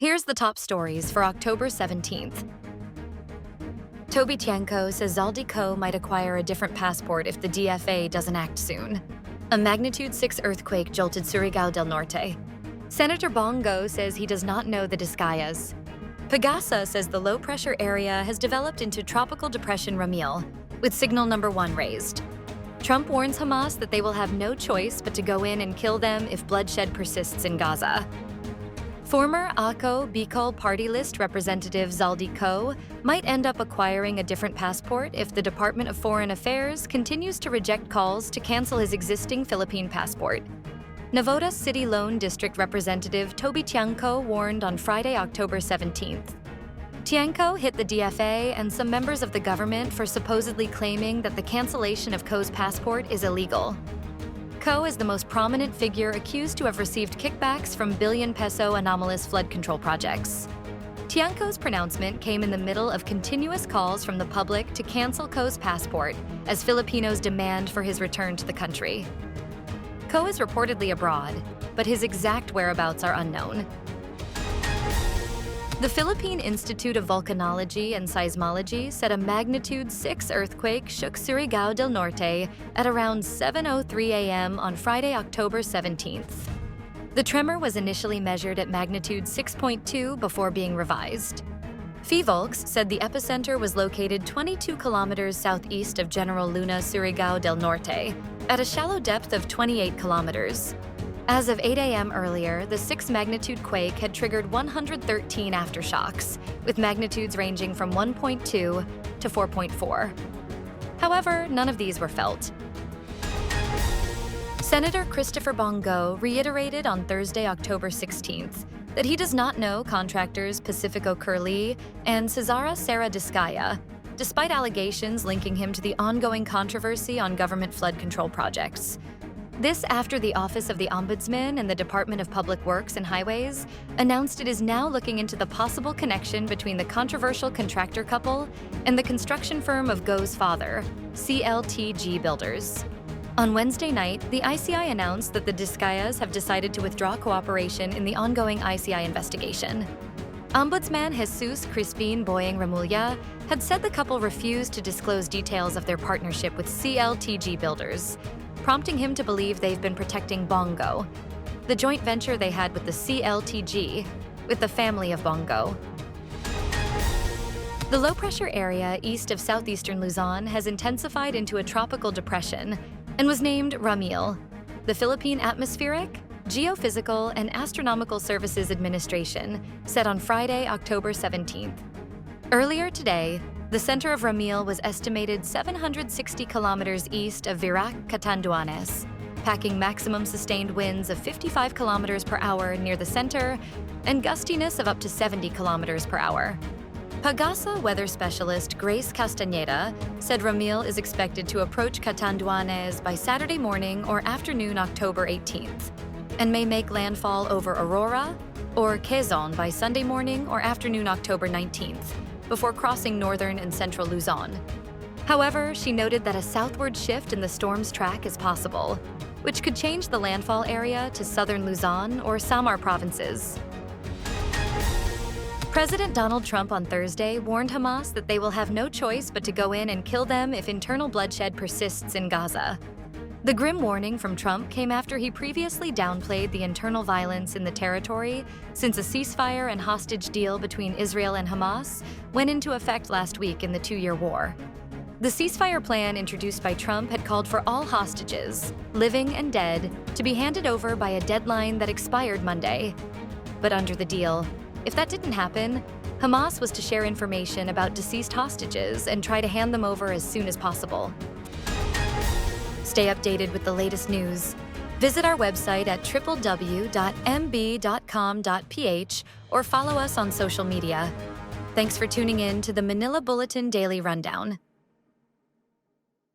Here's the top stories for October 17th. Tiangco says Zaldy Co might acquire a different passport if the DFA doesn't act soon. A magnitude 6 earthquake jolted Surigao Del Norte. Senator Bong Go says he does not know the Discayas. Gaza says the low-pressure area has developed into Tropical Depression Ramil, with signal number 1 raised. Trump warns Hamas that they will have no choice but to go in and kill them if bloodshed persists in Gaza. Former ACO-Bicol party list representative Zaldy Co might end up acquiring a different passport if the Department of Foreign Affairs continues to reject calls to cancel his existing Philippine passport. Navotas City Lone District Representative Tiangco warned on Friday, October 17th. Tiangco hit the DFA and some members of the government for supposedly claiming that the cancellation of Co's passport is illegal. Co is the most prominent figure accused to have received kickbacks from billion-peso anomalous flood control projects. Tiangco's pronouncement came in the middle of continuous calls from the public to cancel Co's passport as Filipinos demand for his return to the country. Co is reportedly abroad, but his exact whereabouts are unknown. The Philippine Institute of Volcanology and Seismology said a magnitude 6 earthquake shook Surigao del Norte at around 7:03 a.m. on Friday, October 17th. The tremor was initially measured at magnitude 6.2 before being revised. PHIVOLCS said the epicenter was located 22 kilometers southeast of General Luna, Surigao del Norte, at a shallow depth of 28 kilometers. As of 8 a.m. earlier, the 6-magnitude quake had triggered 113 aftershocks, with magnitudes ranging from 1.2 to 4.4. However, none of these were felt. Senator Christopher Bong Go reiterated on Thursday, October 16th, that he does not know contractors Pacifico Curly and Cesara Serra Discaya, despite allegations linking him to the ongoing controversy on government flood control projects. This after the Office of the Ombudsman and the Department of Public Works and Highways announced it is now looking into the possible connection between the controversial contractor couple and the construction firm of Go's father, CLTG Builders. On Wednesday night, the ICI announced that the Discayas have decided to withdraw cooperation in the ongoing ICI investigation. Ombudsman Jesus Crispin Boyeng Remulla had said the couple refused to disclose details of their partnership with CLTG Builders, prompting him to believe they've been protecting Bong Go, the joint venture they had with the CLTG, with the family of Bong Go. The low-pressure area east of southeastern Luzon has intensified into a tropical depression and was named Ramil. The Philippine Atmospheric, Geophysical, and Astronomical Services Administration said on Friday, October 17th. Earlier today, the center of Ramil was estimated 760 kilometers east of Virac, Catanduanes, packing maximum sustained winds of 55 kilometers per hour near the center and gustiness of up to 70 kilometers per hour. Pagasa weather specialist Grace Castañeda said Ramil is expected to approach Catanduanes by Saturday morning or afternoon, October 18th, and may make landfall over Aurora or Quezon by Sunday morning or afternoon, October 19th. Before crossing northern and central Luzon. However, she noted that a southward shift in the storm's track is possible, which could change the landfall area to southern Luzon or Samar provinces. President Donald Trump on Thursday warned Hamas that they will have no choice but to go in and kill them if internal bloodshed persists in Gaza. The grim warning from Trump came after he previously downplayed the internal violence in the territory since a ceasefire and hostage deal between Israel and Hamas went into effect last week in the 2-year war. The ceasefire plan introduced by Trump had called for all hostages, living and dead, to be handed over by a deadline that expired Monday. But under the deal, if that didn't happen, Hamas was to share information about deceased hostages and try to hand them over as soon as possible. Stay updated with the latest news. Visit our website at www.mb.com.ph or follow us on social media. Thanks for tuning in to the Manila Bulletin Daily Rundown.